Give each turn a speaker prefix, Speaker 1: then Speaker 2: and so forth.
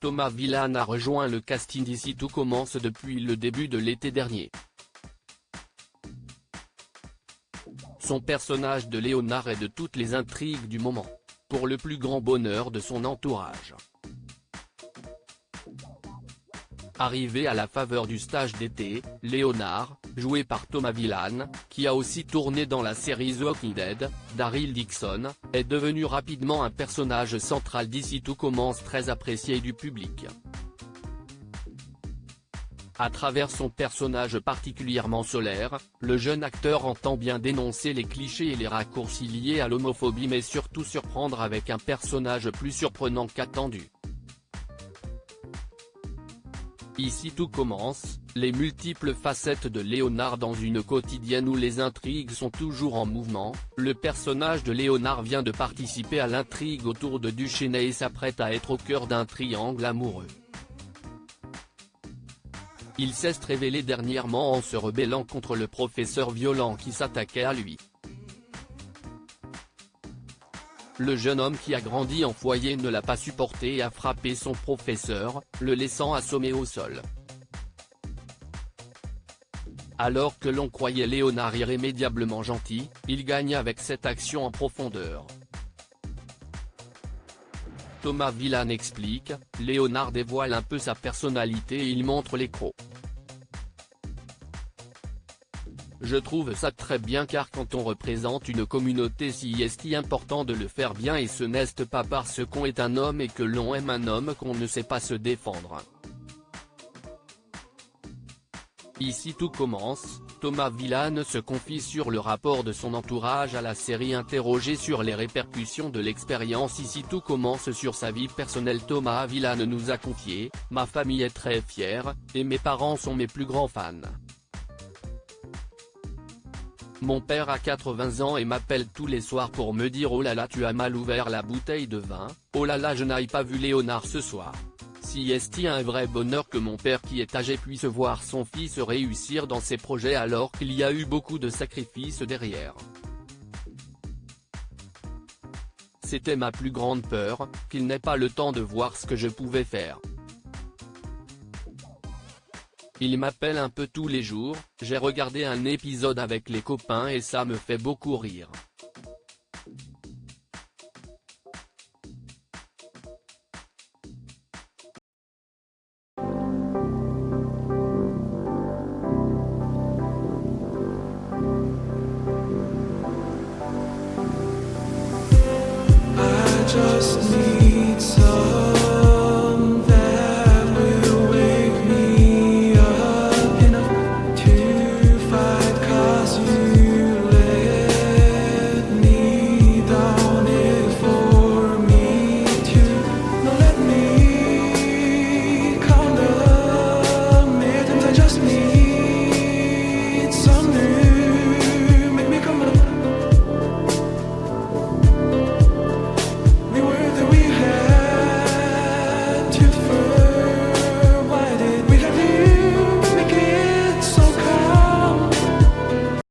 Speaker 1: Thomas Villain a rejoint le casting d'Ici Tout Commence depuis le début de l'été dernier. Son personnage de Léonard est de toutes les intrigues du moment, pour le plus grand bonheur de son entourage. Arrivé à la faveur du stage d'été, Léonard, joué par Thomas Villain, qui a aussi tourné dans la série The Walking Dead, Daryl Dixon, est devenu rapidement un personnage central d'Ici Tout Commence très apprécié du public. À travers son personnage particulièrement solaire, le jeune acteur entend bien dénoncer les clichés et les raccourcis liés à l'homophobie mais surtout surprendre avec un personnage plus surprenant qu'attendu. Ici Tout Commence, les multiples facettes de Léonard dans une quotidienne où les intrigues sont toujours en mouvement. Le personnage de Léonard vient de participer à l'intrigue autour de Duchesnay et s'apprête à être au cœur d'un triangle amoureux. Il s'est révélé dernièrement en se rebellant contre le professeur violent qui s'attaquait à lui. Le jeune homme qui a grandi en foyer ne l'a pas supporté et a frappé son professeur, le laissant assommé au sol. Alors que l'on croyait Léonard irrémédiablement gentil, il gagne avec cette action en profondeur. Thomas Villain explique, Léonard dévoile un peu sa personnalité et il montre les crocs. Je trouve ça très bien car quand on représente une communauté si est important de le faire bien et ce n'est pas parce qu'on est un homme et que l'on aime un homme qu'on ne sait pas se défendre. Ici Tout Commence, Thomas Villain se confie sur le rapport de son entourage à la série. Interrogé sur les répercussions de l'expérience Ici Tout Commence sur sa vie personnelle, Thomas Villain nous a confié, « Ma famille est très fière, et mes parents sont mes plus grands fans. Mon père a 80 ans et m'appelle tous les soirs pour me dire oh là là tu as mal ouvert la bouteille de vin, oh là là je n'ai pas vu Léonard ce soir. Si est un vrai bonheur que mon père qui est âgé puisse voir son fils réussir dans ses projets alors qu'il y a eu beaucoup de sacrifices derrière. C'était ma plus grande peur, qu'il n'ait pas le temps de voir ce que je pouvais faire. Il m'appelle un peu tous les jours, j'ai regardé un épisode avec les copains et ça me fait beaucoup rire. »
Speaker 2: I just